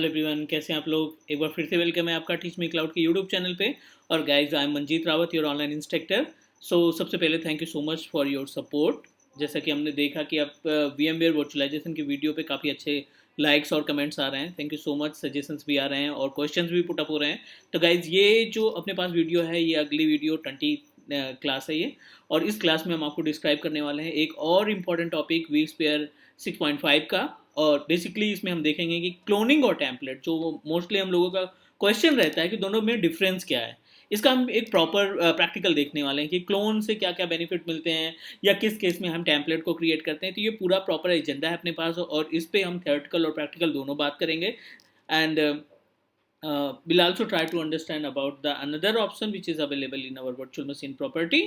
Hello everyone, कैसे हैं आप लोग। एक बार फिर से वेलकम है आपका टीच मी क्लाउड के यूट्यूब चैनल पे। और guys, I am Manjeet Rawat, your online instructor. So सबसे पहले thank you so much for your support. जैसा कि हमने देखा कि आप VMware वर्चुअलाइजेशन की वीडियो पे काफ़ी अच्छे लाइक्स और कमेंट्स आ रहे हैं। Thank you so much. Suggestions भी आ रहे हैं और क्वेश्चंस भी पुटअप हो रहे हैं। तो गाइज, ये जो अपने पास वीडियो है, ये अगली वीडियो 20 क्लास है ये। और इस क्लास में हम आपको डिस्क्राइब करने वाले हैं एक और इम्पॉर्टेंट टॉपिक vSphere 6.5 का। और बेसिकली इसमें हम देखेंगे कि क्लोनिंग और टेम्पलेट, जो मोस्टली हम लोगों का क्वेश्चन रहता है कि दोनों में डिफरेंस क्या है, इसका हम एक प्रॉपर प्रैक्टिकल देखने वाले हैं कि क्लोन से क्या क्या बेनिफिट मिलते हैं या किस केस में हम टेम्पलेट को क्रिएट करते हैं। तो ये पूरा प्रॉपर एजेंडा है अपने पास और इस पे हम थ्योरेटिकल और प्रैक्टिकल दोनों बात करेंगे। And we'll also try to understand about the another option which is available in our virtual machine property।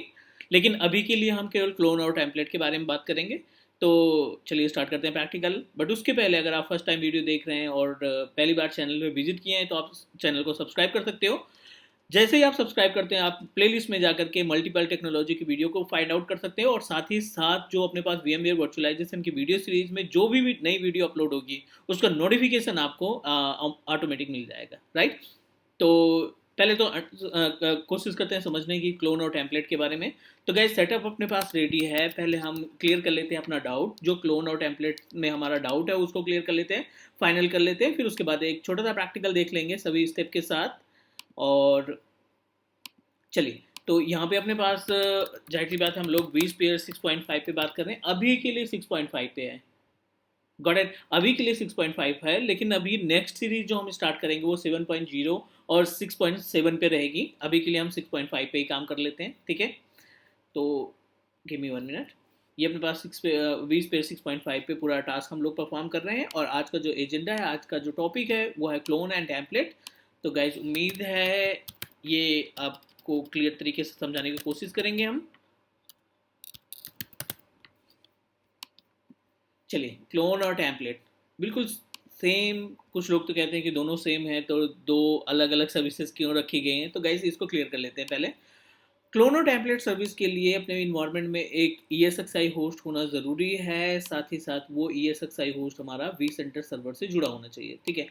लेकिन अभी के लिए हम केवल क्लोन और टेम्पलेट के बारे में बात करेंगे। तो चलिए स्टार्ट करते हैं प्रैक्टिकल। बट उसके पहले अगर आप फर्स्ट टाइम वीडियो देख रहे हैं और पहली बार चैनल पे विजिट किए हैं तो आप चैनल को सब्सक्राइब कर सकते हो। जैसे ही आप सब्सक्राइब करते हैं, आप प्लेलिस्ट में जाकर के मल्टीपल टेक्नोलॉजी की वीडियो को फाइंड आउट कर सकते हो और साथ ही साथ जो अपने पास VMware वर्चुअलाइजेशन की वीडियो सीरीज में जो भी नई वीडियो अपलोड होगी उसका नोटिफिकेशन आपको ऑटोमेटिक मिल जाएगा, राइट। तो पहले तो कोशिश करते हैं समझने की क्लोन और टेम्पलेट के बारे में। तो गाइस, सेटअप अपने पास रेडी है। पहले हम क्लियर कर लेते हैं अपना डाउट, जो क्लोन और टेम्पलेट में हमारा डाउट है उसको क्लियर कर लेते हैं, फाइनल कर लेते हैं। फिर उसके बाद एक छोटा सा प्रैक्टिकल देख लेंगे सभी स्टेप के साथ। और चलिए, तो यहाँ पे अपने पास जाहिर सी बात है हम लोग vSphere 6.5 पे बात कर रहे हैं। अभी के लिए 6.5 पे है, गॉट इट। अभी के लिए 6.5 है, लेकिन अभी नेक्स्ट सीरीज जो हम स्टार्ट करेंगे वो 7.0 और 6.7 पे रहेगी। अभी के लिए हम 6.5 पे ही काम कर लेते हैं, ठीक है। तो गिव मी 1 मिनट। ये अपने पास vSphere 6.5 पे पूरा टास्क हम लोग परफॉर्म कर रहे हैं और आज का जो एजेंडा है, आज का जो टॉपिक है वो है क्लोन एंड टेम्पलेट। तो गाइज, उम्मीद है ये आपको क्लियर तरीके से समझाने की कोशिश करेंगे हम। चलिए, क्लोन और टेम्पलेट बिल्कुल सेम। कुछ लोग तो कहते हैं कि दोनों सेम है, तो दो अलग अलग सर्विसेज क्यों रखी गई हैं। तो गाइज, इसको क्लियर कर लेते हैं पहले। क्लोन और टेम्पलेट सर्विस के लिए अपने इन्वायरमेंट में एक ESXi होस्ट होना ज़रूरी है। साथ ही साथ वो ESXi होस्ट हमारा vCenter सर्वर से जुड़ा होना चाहिए, ठीक है।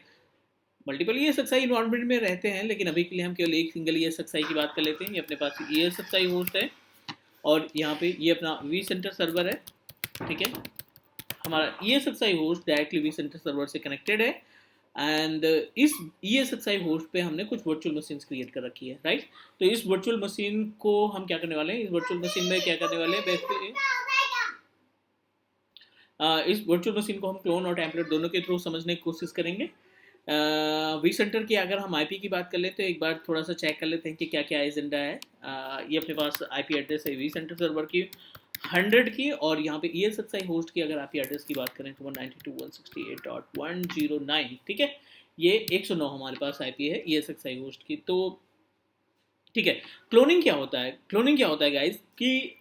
मल्टीपल ESXi इन्वायरमेंट में रहते हैं, लेकिन अभी के लिए हम केवल एक सिंगल ESXi की बात कर लेते हैं। ये अपने पास ESXi होस्ट है और यहाँ पे ये अपना vCenter सर्वर है, ठीक है। हमारा ESXi host directly vCenter server से कनेक्टेड है। एंड इस ESXi होस्ट पे हमने कुछ वर्चुअल मशीन क्रिएट कर रखी है, राइट। तो इस वर्चुअल मशीन को हम क्या करने वाले हैं, इस वर्चुअल मशीन में क्या करने वाले हैं बेसिकली, इस वर्चुअल मशीन को हम क्लोन और टेम्पलेट दोनों के थ्रू समझने की कोशिश करेंगे। vCenter की अगर हम IP की बात कर लेते हैं, एक बार थोड़ा सा चेक कर लेते हैं कि क्या क्या एजेंडा है। ये अपने पास IP एड्रेस है vCenter सर्वर की 100 की, और यहाँ पे ESXi होस्ट की अगर IP एड्रेस की बात करें तो 192.168.109, ठीक है। ये 109 हमारे पास IP है ESXi होस्ट की। तो ठीक है, क्लोनिंग क्या होता है। क्लोनिंग क्या होता है गाइज कि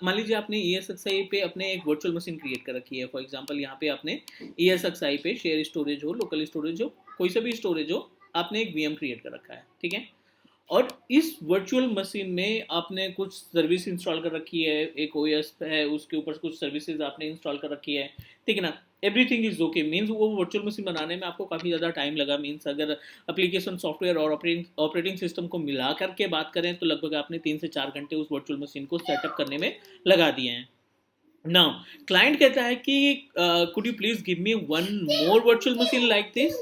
मान लीजिए आपने ESXi पे अपने एक वर्चुअल मशीन क्रिएट कर रखी है। फॉर एग्जांपल, यहाँ पे आपने ESXi पे शेयर स्टोरेज हो, लोकल स्टोरेज हो, कोई सा भी स्टोरेज हो, आपने एक VM क्रिएट कर रखा है, ठीक है। और इस वर्चुअल मशीन में आपने कुछ सर्विस इंस्टॉल कर रखी है, एक OS है, उसके ऊपर कुछ सर्विसेज आपने इंस्टॉल कर रखी है, ठीक है ना। Everything is okay. मीन्स वो वर्चुअल मशीन बनाने में आपको काफ़ी ज़्यादा टाइम लगा। मीन्स अगर एप्लीकेशन सॉफ्टवेयर और ऑपरेटिंग सिस्टम को मिला करके बात करें तो लगभग आपने 3 से 4 घंटे उस वर्चुअल मशीन को सेटअप करने में लगा दिए हैं। नाउ क्लाइंट कहता है कि could you please give me one more virtual machine like this.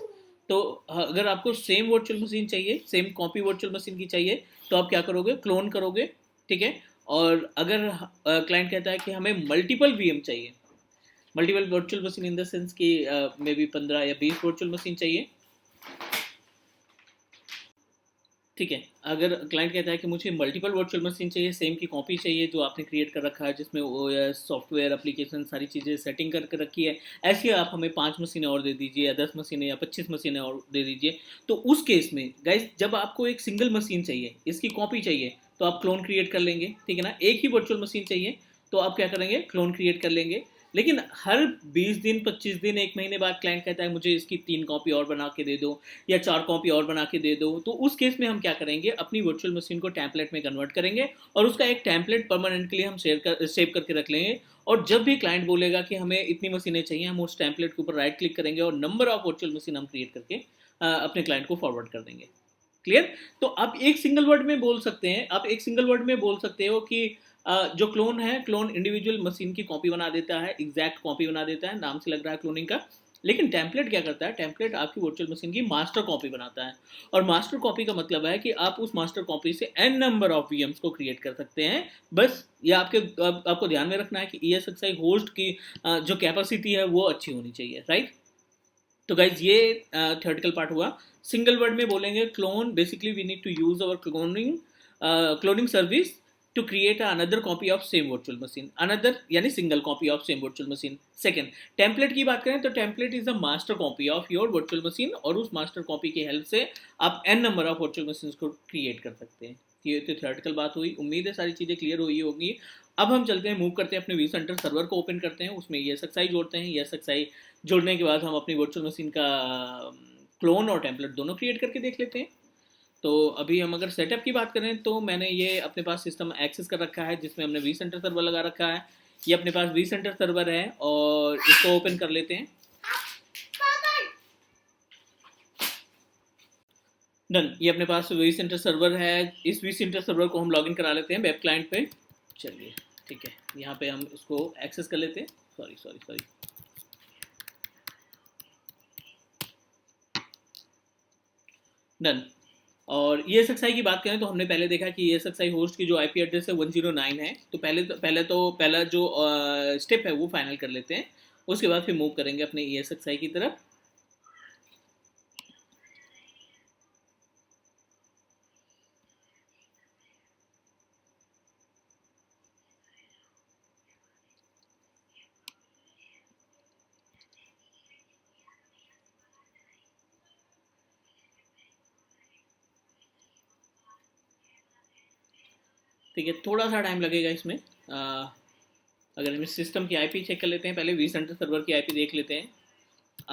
तो अगर आपको सेम वर्चुअल मशीन चाहिए, सेम कॉपी वर्चुअल मशीन की चाहिए, तो आप क्या करोगे, क्लोन करोगे, ठीक है। और अगर क्लाइंट कहता है कि हमें मल्टीपल VM चाहिए, multiple virtual machine in the sense कि मे बी 15 या 20 वर्चुअल मशीन चाहिए, ठीक है। अगर क्लाइंट कहता है कि मुझे मल्टीपल वर्चुअल मशीन चाहिए, सेम की कॉपी चाहिए जो आपने क्रिएट कर रखा है, जिसमें OS सॉफ्टवेयर एप्लीकेशन सारी चीज़ें सेटिंग करके रखी है, ऐसी आप हमें 5 मशीनें और दे दीजिए या 10 मशीनें या 25 मशीनें और दे दीजिए। तो उस केस में गाइज, जब आपको एक सिंगल मशीन चाहिए, इसकी कॉपी चाहिए, तो आप क्लोन क्रिएट कर लेंगे, ठीक है ना। एक ही वर्चुअल मशीन चाहिए तो आप क्या करेंगे, क्लोन क्रिएट कर लेंगे। लेकिन हर 20 दिन, 25 दिन, 1 महीने बाद क्लाइंट कहता है मुझे इसकी 3 कॉपी और बना के दे दो या 4 कॉपी और बना के दे दो। तो उस केस में हम क्या करेंगे, अपनी वर्चुअल मशीन को टेम्पलेट में कन्वर्ट करेंगे और उसका एक टेम्पलेट परमानेंट के लिए हम सेव करके रख लेंगे। और जब भी क्लाइंट बोलेगा कि हमें इतनी मशीनें चाहिए, हम उस टेम्पलेट के ऊपर राइट क्लिक करेंगे और नंबर ऑफ वर्चुअल मशीन हम क्रिएट करके अपने क्लाइंट को फॉरवर्ड कर देंगे। क्लियर? तो आप एक सिंगल वर्ड में बोल सकते हैं, आप एक सिंगल वर्ड में बोल सकते हो कि जो क्लोन है, क्लोन इंडिविजुअल मशीन की कॉपी बना देता है, एग्जैक्ट कॉपी बना देता है, नाम से लग रहा है क्लोनिंग का। लेकिन टेम्पलेट क्या करता है? टेम्पलेट आपकी वर्चुअल मशीन की मास्टर कॉपी बनाता है। और मास्टर कॉपी का मतलब है कि आप उस मास्टर कॉपी से एन नंबर ऑफ वीएम्स को क्रिएट कर सकते हैं। बस ये आपको ध्यान में रखना है कि ESXi होस्ट की जो कैपेसिटी है वो अच्छी होनी चाहिए, राइट? तो गाइज ये थ्योरेटिकल पार्ट हुआ। सिंगल वर्ड में बोलेंगे clone, basically we need to use our cloning service to create another copy of same virtual machine, another यानी single copy of same virtual machine. Second, template की बात करें तो template is a master copy of your virtual machine, और उस master copy की help से आप N number of virtual machine को क्रिएट कर सकते हैं। ये तो थ्योरेटिकल बात हुई, उम्मीद है सारी चीज़ें क्लियर हुई होगी। अब हम चलते हैं, मूव करते हैं, अपने vCenter सर्वर को ओपन करते हैं, उसमें ESXi जोड़ते हैं। ESXi जोड़ने के बाद हम अपनी वर्चुअल मशीन का क्लोन और टेम्पलेट दोनों क्रिएट करके देख लेते हैं। तो अभी हम अगर सेटअप की बात करें तो मैंने ये अपने पास सिस्टम एक्सेस कर रखा है जिसमें हमने vCenter सर्वर लगा रखा है। ये अपने पास vCenter सर्वर है और इसको ओपन कर लेते हैं। डन, ये अपने पास vCenter सर्वर है। इस vCenter सर्वर को हम लॉगिन करा लेते हैं वेब क्लाइंट पे। चलिए ठीक है, यहाँ पे हम इसको एक्सेस कर लेते हैं। Sorry sorry sorry, done. और ESXi की बात करें तो हमने पहले देखा कि ESXi होस्ट की जो IP एड्रेस है 109 है। तो पहला जो स्टेप है वो फाइनल कर लेते हैं, उसके बाद फिर मूव करेंगे अपने ESXi की तरफ। ठीक है, थोड़ा सा टाइम लगेगा इसमें। अगर हम इस सिस्टम की IP चेक कर लेते हैं, पहले vCenter सर्वर की IP देख लेते हैं।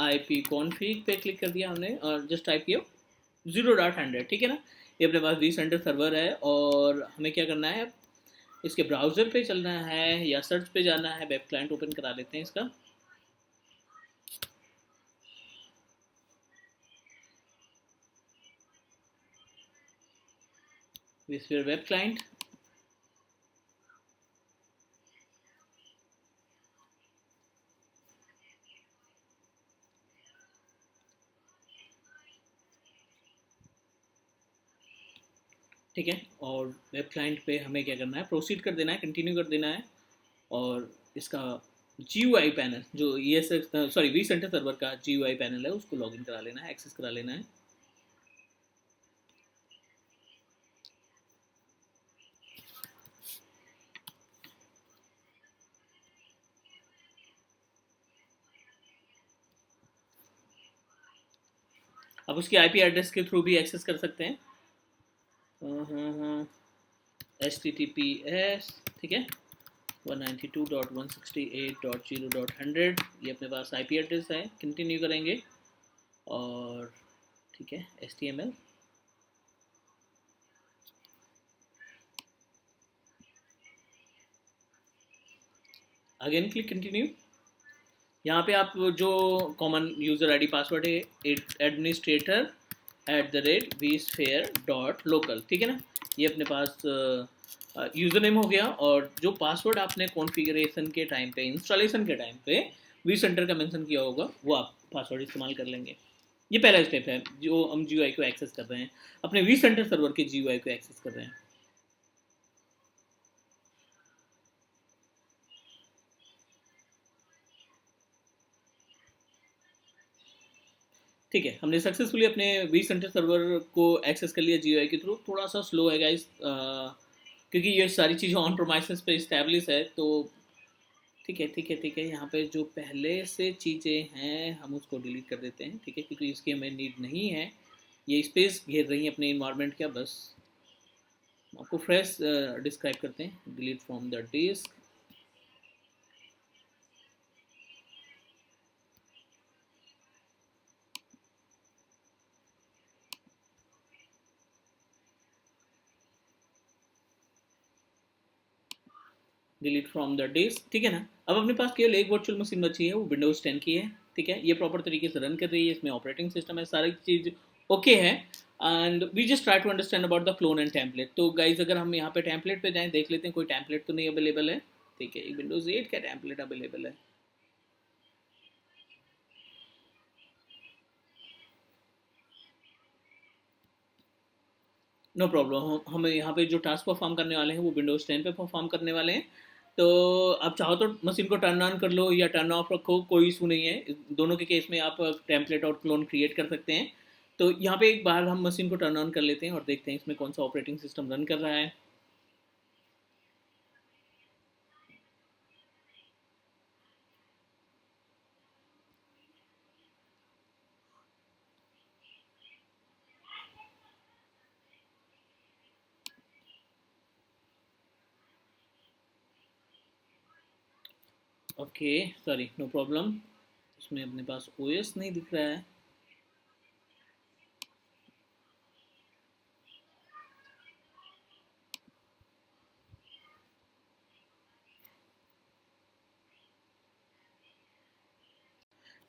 IP कॉन्फ़िग पे क्लिक कर दिया हमने और जस्ट टाइप किया 0.100, ठीक है ना। ये अपने पास vCenter सर्वर है और हमें क्या करना है, इसके ब्राउज़र पे चलना है या सर्च पे जाना है। वेब क्लाइंट ओपन करा लेते हैं इसका। vSphere वेब क्लाइंट, ठीक है। और वेब क्लाइंट पे हमें क्या करना है, प्रोसीड कर देना है, कंटिन्यू कर देना है। और इसका GUI पैनल जो vCenter सर्वर का GUI पैनल है उसको लॉगिन करा लेना है, एक्सेस करा लेना है। अब उसकी IP एड्रेस के थ्रू भी एक्सेस कर सकते हैं। HTTPS, ठीक है, 192.168.0.100, ये अपने पास IP एड्रेस है। कंटिन्यू करेंगे और ठीक है, HTML, अगेन क्लिक कंटिन्यू। यहाँ पे आप जो कॉमन यूज़र आईडी पासवर्ड है, administrator@vsphere.local, ठीक है ना। ये अपने पास यूज़र नेम हो गया, और जो पासवर्ड आपने कॉन्फ़िगरेशन के टाइम पे, इंस्टॉलेशन के टाइम पे vCenter का मेंशन किया होगा, वो आप पासवर्ड इस्तेमाल कर लेंगे। ये पहला स्टेप है जो हम GUI को एक्सेस कर रहे हैं, अपने vCenter सर्वर के GUI को एक्सेस कर रहे हैं। ठीक है, हमने सक्सेसफुली अपने vCenter सर्वर को एक्सेस कर लिया GUI के थ्रू। थोड़ा सा स्लो है गाइस, क्योंकि ये सारी चीज़ें ऑन प्रोमाइसेस पे इस्टेब्लिश है। तो ठीक है ठीक है ठीक है, यहाँ पे जो पहले से चीज़ें हैं हम उसको डिलीट कर देते हैं, ठीक है, क्योंकि इसकी हमें नीड नहीं है। ये स्पेस घेर रही है अपने इन्वायरमेंट का। बस आपको फ्रेश डिस्क्राइब करते हैं, delete from the disk. Delete from the disk, ठीक है ना। अब अपने पास केवल एक वर्चुअल मशीन बची है, वो विंडोज 10 की है, ठीक है। ये प्रॉपर तरीके से रन कर रही है, इसमें ऑपरेटिंग सिस्टम है, सारी चीज़ ओके है। And we just try to understand about the clone and template. तो गाइज अगर हम यहाँ पे टेम्पलेट पे जाएं, देख लेते हैं कोई टेम्पलेट तो नहीं अवेलेबल है, ठीक है। विंडोज 8 का टेम्पलेट अवेलेबल है। नो प्रॉब्लम, हम यहाँ पे जो टास्क परफॉर्म करने वाले हैं वो विंडोज 10 पे परफॉर्म करने वाले हैं। तो आप चाहो तो मशीन को टर्न ऑन कर लो या टर्न ऑफ रखो, कोई इशू नहीं है। दोनों के केस में आप टेम्पलेट और क्लोन क्रिएट कर सकते हैं। तो यहाँ पे एक बार हम मशीन को टर्न ऑन कर लेते हैं और देखते हैं इसमें कौन सा ऑपरेटिंग सिस्टम रन कर रहा है। Okay, sorry, no problem. इसमें अपने पास ओएस नहीं दिख रहा है।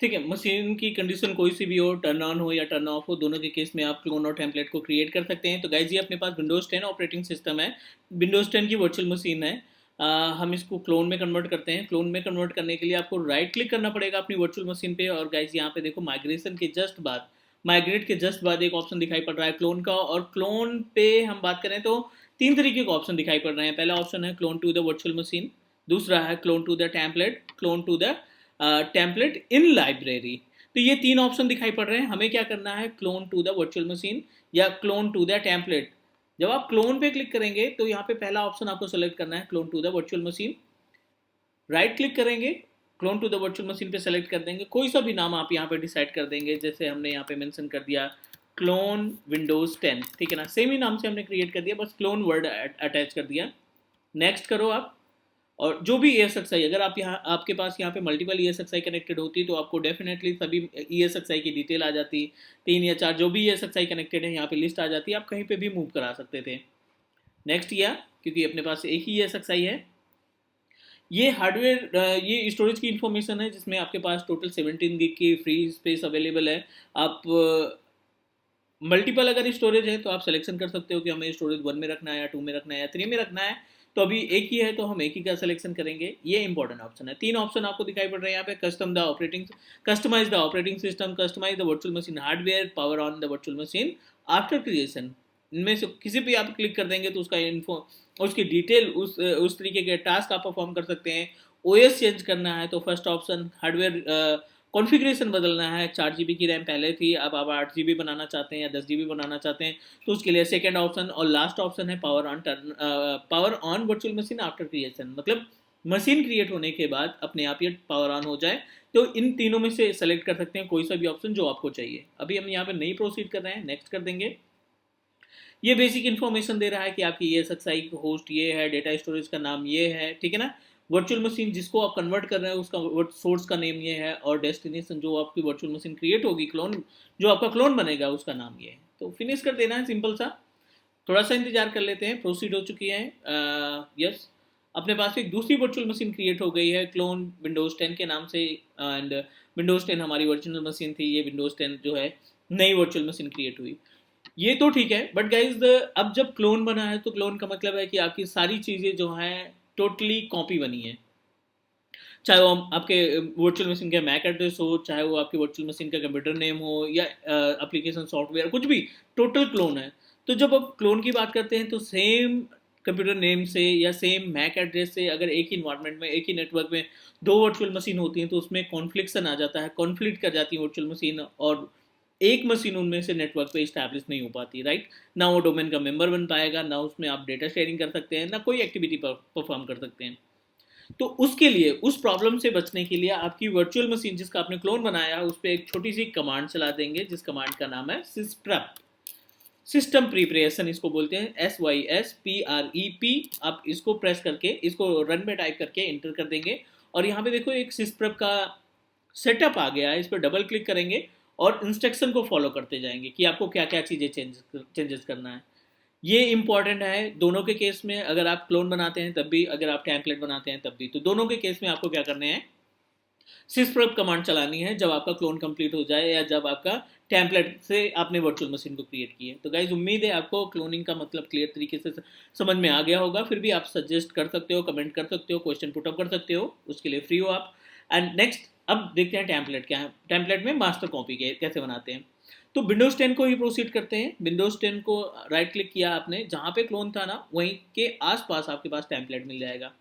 ठीक है, मशीन की कंडीशन कोई सी भी हो, टर्न ऑन हो या टर्न ऑफ हो, दोनों के केस में आप क्लोन और टेम्पलेट को क्रिएट कर सकते हैं। तो गाइज ये अपने पास विंडोज 10 ऑपरेटिंग सिस्टम है, विंडोज 10 की वर्चुअल मशीन है। हम इसको क्लोन में कन्वर्ट करते हैं। क्लोन में कन्वर्ट करने के लिए आपको राइट क्लिक करना पड़ेगा अपनी वर्चुअल मशीन पे, और गाइज यहाँ पे देखो माइग्रेशन के जस्ट बाद, माइग्रेट के जस्ट बाद एक ऑप्शन दिखाई पड़ रहा है क्लोन का। और क्लोन पे हम बात करें तो तीन तरीके के ऑप्शन दिखाई पड़ रहे हैं। पहला ऑप्शन है clone to the virtual machine, दूसरा है clone to the template, clone to the template in library. तो ये तीन ऑप्शन दिखाई पड़ रहे हैं। हमें क्या करना है, clone to the virtual machine या क्लोन टू द टेम्पलेट। जब आप क्लोन पे क्लिक करेंगे तो यहाँ पे पहला ऑप्शन आपको सेलेक्ट करना है, clone to the virtual machine. Right click करेंगे, clone to the virtual machine पे सेलेक्ट कर देंगे, कोई सा भी नाम आप यहाँ पे डिसाइड कर देंगे। जैसे हमने यहाँ पे मेंशन कर दिया क्लोन विंडोज 10, ठीक है ना, सेम ही नाम से हमने क्रिएट कर दिया, बस क्लोन वर्ड अटैच कर दिया। नेक्स्ट करो आप। और जो भी ESXi, अगर आप यहाँ, आपके पास यहाँ पे मल्टीपल ESXi कनेक्टेड होती तो आपको डेफिनेटली सभी ESXi की डिटेल आ जाती, 3 या 4 जो भी ESXi कनेक्टेड है यहाँ पे लिस्ट आ जाती, आप कहीं पे भी मूव करा सकते थे। नेक्स्ट किया, क्योंकि अपने पास एक ही ESXi है। ये हार्डवेयर, ये स्टोरेज की इन्फॉर्मेशन है, जिसमें आपके पास टोटल 17 GB की फ्री स्पेस अवेलेबल है। आप मल्टीपल अगर स्टोरेज है तो आप सिलेक्शन कर सकते हो कि हमें स्टोरेज 1 में रखना है या 2 में रखना है या 3 में रखना है। तो अभी एक ही है तो हम एक ही का सिलेक्शन करेंगे। ये इंपॉर्टेंट ऑप्शन है। 3 ऑप्शन आपको दिखाई पड़ रहे हैं यहाँ पे, customize the operating system, customize the virtual machine hardware, power on the virtual machine after creation. इनमें से किसी भी आप क्लिक कर देंगे तो उसका इन्फो, उसकी डिटेल, उस तरीके के टास्क आप परफॉर्म कर सकते हैं। ओएस चेंज करना है तो फर्स्ट ऑप्शन, हार्डवेयर कॉन्फ़िगरेशन बदलना है, 4 GB की रैम पहले थी, अब आप 8 GB बनाना चाहते हैं या 10 GB बनाना चाहते हैं तो उसके लिए सेकेंड ऑप्शन। और लास्ट ऑप्शन है power on virtual machine after creation, मतलब मशीन क्रिएट होने के बाद अपने आप ये पावर ऑन हो जाए। तो इन तीनों में से सेलेक्ट कर सकते हैं कोई सा भी ऑप्शन जो आपको चाहिए। अभी हम यहाँ पे नहीं प्रोसीड कर रहे हैं, नेक्स्ट कर देंगे। ये बेसिक इन्फॉर्मेशन दे रहा है कि आपकी ये ESXi होस्ट ये है, डेटा स्टोरेज का नाम ये है, ठीक है ना। वर्चुअल मशीन जिसको आप कन्वर्ट कर रहे हैं उसका सोर्स का नेम ये है, और डेस्टिनेशन जो आपकी वर्चुअल मशीन क्रिएट होगी, क्लोन जो आपका क्लोन बनेगा उसका नाम ये है। तो फिनिश कर देना है, सिंपल सा। थोड़ा सा इंतजार कर लेते हैं, प्रोसीड हो चुकी है। यस, अपने पास एक दूसरी वर्चुअल मशीन क्रिएट हो गई है क्लोन विंडोज 10 के नाम से। एंड विंडोज 10 हमारी ओरिजिनल मशीन थी, ये विंडोज 10 जो है नई वर्चुअल मशीन क्रिएट हुई। ये तो ठीक है, बट गाइज अब जब क्लोन बना है तो क्लोन का मतलब है कि आपकी सारी चीज़ें जो हैं टोटली कॉपी बनी है। चाहे वो आपके वर्चुअल मशीन का मैक एड्रेस हो, चाहे वो आपके वर्चुअल मशीन का कंप्यूटर नेम हो या एप्लीकेशन सॉफ्टवेयर, कुछ भी, टोटल क्लोन है। तो जब आप क्लोन की बात करते हैं तो सेम कंप्यूटर नेम से या सेम मैक एड्रेस से अगर एक ही इन्वायरमेंट में, एक ही नेटवर्क में दो वर्चुअल मशीन होती हैं तो उसमें कॉन्फ्लिक्शन आ जाता है, कॉन्फ्लिक्ट कर जाती है वर्चुअल मशीन, और एक मशीन उनमें से नेटवर्क पे इस्टेब्लिश नहीं हो पाती, राइट। ना वो डोमेन का मेंबर बन पाएगा, ना उसमें आप डेटा शेयरिंग कर सकते हैं, ना कोई एक्टिविटी परफॉर्म कर सकते हैं। तो उसके लिए, उस प्रॉब्लम से बचने के लिए आपकी वर्चुअल मशीन जिसका आपने क्लोन बनाया है उस पर एक छोटी सी कमांड चला देंगे, जिस कमांड का नाम है सिस्प्रप, सिस्टम प्रिपरेशन इसको बोलते हैं, SYSPREP। आप इसको प्रेस करके, इसको रन में टाइप करके इंटर कर देंगे, और यहाँ पे देखो एक सिस्प्रप का सेटअप आ गया है। इस पर डबल क्लिक करेंगे और इंस्ट्रक्शन को फॉलो करते जाएंगे कि आपको क्या क्या चीज़ें चेंजेस करना है। ये इंपॉर्टेंट है दोनों के केस में, अगर आप क्लोन बनाते हैं तब भी, अगर आप टेम्पलेट बनाते हैं तब भी। तो दोनों के केस में आपको क्या करने हैं, सिस्प्रब कमांड चलानी है जब आपका क्लोन कंप्लीट हो जाए या जब आपका टेम्पलेट से आपने वर्चुअल मशीन को क्रिएट की है। तो गाइज उम्मीद है आपको क्लोनिंग का मतलब क्लियर तरीके से समझ में आ गया होगा। फिर भी आप सजेस्ट कर सकते हो, कमेंट कर सकते हो, क्वेश्चन पुटअप कर सकते हो, उसके लिए फ्री हो आप। एंड नेक्स्ट अब देखते हैं टेम्पलेट क्या है। टेम्पलेट में मास्टर कॉपी कैसे बनाते हैं। तो विंडोज 10 को ही प्रोसीड करते हैं। विंडोज 10 को राइट क्लिक किया आपने, जहाँ पे क्लोन था ना वहीं के आसपास आपके पास टेम्पलेट मिल जाएगा।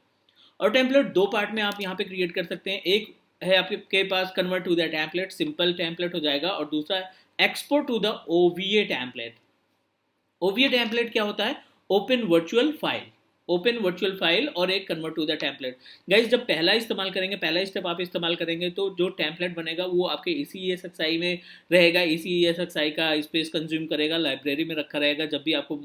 और टेम्पलेट दो पार्ट में आप यहाँ पे क्रिएट कर सकते हैं। एक है आपके पास convert to the template, simple template हो जाएगा, और दूसरा है export to the OVA template. OVA template क्या होता है, open virtual file, open virtual file, और एक convert to the template. Guys जब पहला इस्तेमाल करेंगे, पहला स्टेप आप इस्तेमाल करेंगे, तो जो टेम्पलेट बनेगा वो आपके ECSXi में रहेगा। ECSXi का स्पेस कंज्यूम करेगा, लाइब्रेरी में रखा रहेगा। जब भी आपको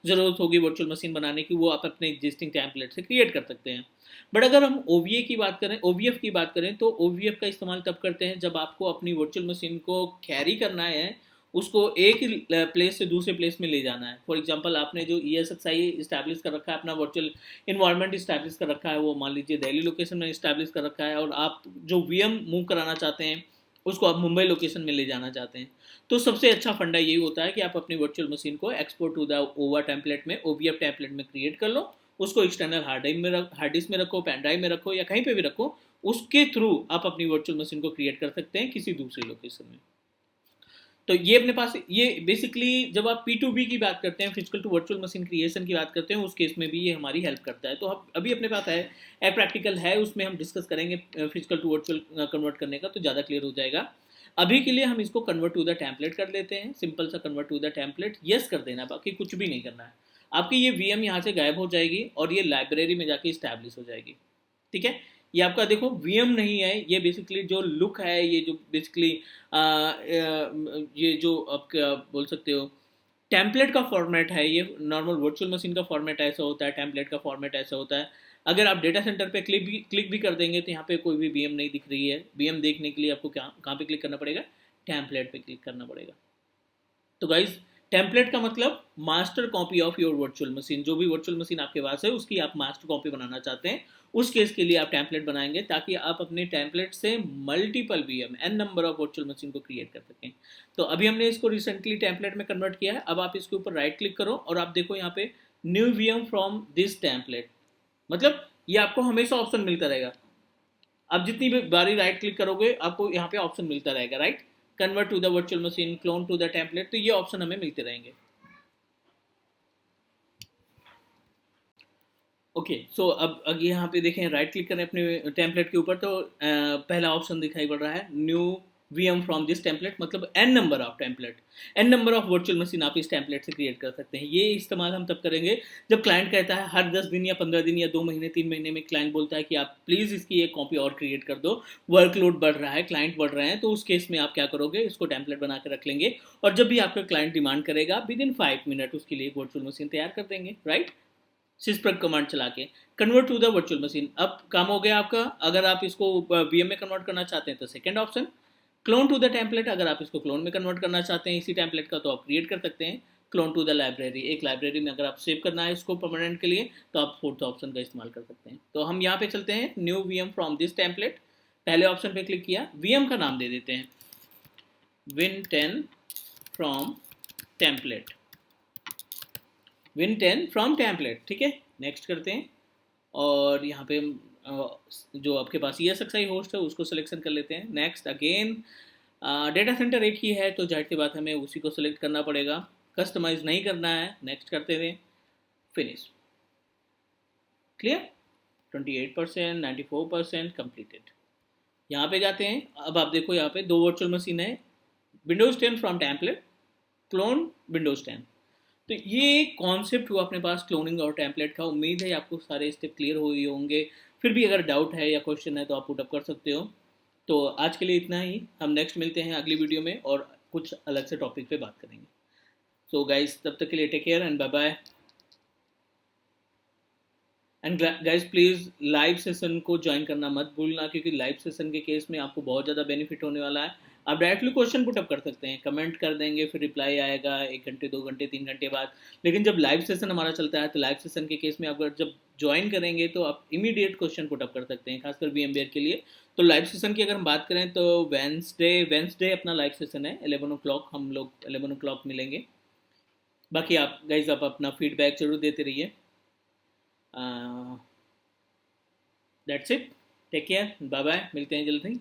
ज़रूरत होगी वर्चुअल मशीन बनाने की, वो आप अपने एग्जिस्टिंग टेम्पलेट से क्रिएट कर सकते हैं। बट अगर हम OVA की बात करें, OVF की बात करें, तो OVF का इस्तेमाल तब करते हैं जब आपको अपनी वर्चुअल मशीन को कैरी करना है, उसको एक प्लेस से दूसरे प्लेस में ले जाना है। फॉर एग्जांपल आपने जो ESXi इस्टेब्लिश कर रखा है, अपना वर्चुअल इन्वायरमेंट इस्टेब्लिश कर रखा है, वो मान लीजिए दिल्ली लोकेशन में इस्टेब्लिश कर रखा है, और आप जो VM मूव कराना चाहते हैं उसको आप मुंबई लोकेशन में ले जाना चाहते हैं। तो सबसे अच्छा फंडा यही होता है कि आप अपनी वर्चुअल मशीन को एक्सपोर्ट टू द ओवा टेम्पलेट में, OVF टेम्पलेट में क्रिएट कर लो, उसको एक्सटर्नल हार्ड डिस्क में रखो, पेन ड्राइव में रखो, या कहीं पे भी रखो। उसके थ्रू आप अपनी वर्चुअल मशीन को क्रिएट कर सकते हैं किसी दूसरी लोकेशन में। तो ये अपने पास, ये बेसिकली जब आप P2B की बात करते हैं, physical to virtual machine creation की बात करते हैं, उस केस में भी ये हमारी हेल्प करता है। तो हम अभी अपने पास है एक प्रैक्टिकल है, उसमें हम डिस्कस करेंगे फिजिकल टू वर्चुअल कन्वर्ट करने का, तो ज़्यादा क्लियर हो जाएगा। अभी के लिए हम इसको कन्वर्ट टू द टेम्पलेट कर लेते हैं। सिंपल सा convert to the template yes कर देना, बाकी कुछ भी नहीं करना है। आपकी ये VM यहाँ से गायब हो जाएगी और ये लाइब्रेरी में जाके इस्टेब्लिश हो जाएगी। ठीक है, ये आपका देखो VM नहीं है, ये बेसिकली जो लुक है, ये जो बेसिकली ये जो आप क्या बोल सकते हो, टेम्पलेट का फॉर्मेट है। ये नॉर्मल वर्चुअल मशीन का फॉर्मेट ऐसा होता है, टेम्पलेट का फॉर्मेट ऐसा होता है। अगर आप डेटा सेंटर पे क्लिक भी कर देंगे तो यहाँ पे कोई भी VM नहीं दिख रही है। VM देखने के लिए आपको क्या कहाँ पे क्लिक करना पड़ेगा, टेम्पलेट पे क्लिक करना पड़ेगा। तो गाइज टेम्पलेट का मतलब master copy of your virtual machine. जो भी वर्चुअल मशीन आपके पास है उसकी आप मास्टर कॉपी बनाना चाहते हैं, उस केस के लिए आप टेम्पलेट बनाएंगे, ताकि आप अपने टेम्पलेट से multiple VM, n number of virtual machine को क्रिएट कर सकें। तो अभी हमने इसको रिसेंटली टेम्पलेट में कन्वर्ट किया है। अब आप इसके ऊपर राइट क्लिक करो और आप देखो यहाँ पे new VM from this template, मतलब ये आपको हमेशा ऑप्शन मिलता रहेगा। आप जितनी भी बारी राइट क्लिक करोगे आपको यहाँ पे ऑप्शन मिलता रहेगा, right, convert to the virtual machine, clone to the template, तो ये ऑप्शन हमें मिलते रहेंगे। ओके, सो अब यहाँ पे देखें, राइट क्लिक करें अपने टेम्पलेट के ऊपर, तो पहला ऑप्शन दिखाई पड़ रहा है new VM from this template, मतलब n number of template, n number of virtual machine आप इस टेम्पलेट से क्रिएट कर सकते हैं। ये इस्तेमाल हम तब करेंगे जब क्लाइंट कहता है हर 10 दिन या 15 दिन या 2 महीने 3 महीने में क्लाइंट बोलता है कि आप प्लीज़ इसकी एक कॉपी और क्रिएट कर दो, वर्कलोड बढ़ रहा है, क्लाइंट बढ़ रहे हैं। तो उस केस में आप क्या करोगे, इसको टेम्पलेट बना के रख लेंगे, और जब भी आपका क्लाइंट डिमांड करेगा विद इन 5 मिनट उसके लिए एक वर्चुअल मशीन तैयार कर देंगे, राइट। सिस्प्रग कमांड चला के convert to the virtual machine, अब काम हो गया आपका। अगर आप इसको VM में कन्वर्ट करना चाहते हैं तो second option clone to the template, अगर आप इसको क्लोन में कन्वर्ट करना चाहते हैं इसी टेम्पलेट का, तो आप क्रिएट कर सकते हैं क्लोन टू द लाइब्रेरी। एक लाइब्रेरी में अगर आप सेव करना है इसको परमानेंट के लिए, तो आप फोर्थ ऑप्शन का इस्तेमाल कर सकते हैं। तो हम यहाँ पे चलते हैं new VM from this template, पहले ऑप्शन पे क्लिक किया, VM का नाम दे देते हैं Win10 from template, Win10 from template, ठीक है। नेक्स्ट करते हैं, और यहाँ पे जो आपके पास ESXi होस्ट है उसको सिलेक्शन कर लेते हैं। नेक्स्ट अगेन, डेटा सेंटर एक ही है तो जाहिर सी बात हमें उसी को सिलेक्ट करना पड़ेगा, कस्टमाइज नहीं करना है। नेक्स्ट करते थे, फिनिश, क्लियर, 28%, 94% कंप्लीटेड। यहाँ पे जाते हैं, अब आप देखो यहाँ पे दो वर्चुअल मशीन है, Windows 10 from template, clone Windows 10। तो ये कॉन्सेप्ट हुआ अपने पास क्लोनिंग और टेम्पलेट का। उम्मीद है आपको सारे स्टेप क्लियर हुए होंगे। फिर भी अगर डाउट है या क्वेश्चन है तो आप पुटअप कर सकते हो। तो आज के लिए इतना ही, हम नेक्स्ट मिलते हैं अगली वीडियो में और कुछ अलग से टॉपिक पे बात करेंगे। सो गाइज तब तक के लिए take care and bye bye. And guys please live session को ज्वाइन करना मत भूलना, क्योंकि लाइव सेशन के केस में आपको बहुत ज़्यादा बेनिफिट होने वाला है। आप डायरेक्टली क्वेश्चन पुटअप कर सकते हैं, कमेंट कर देंगे, फिर रिप्लाई आएगा 1 घंटे 2 घंटे 3 घंटे बाद। लेकिन जब लाइव सेशन हमारा चलता है तो लाइव सेशन के केस में अगर जब ज्वाइन करेंगे तो आप इमीडिएट क्वेश्चन पुटअप कर सकते हैं, खासकर VMware के लिए। तो लाइव सेशन की अगर हम बात करें तो वेंसडे अपना लाइव सेशन है 11 o'clock, हम लोग 11 o'clock मिलेंगे। बाकी आप गाइज आप अपना फीडबैक जरूर देते रहिए। That's it, take care, bye bye, मिलते हैं जल्दी।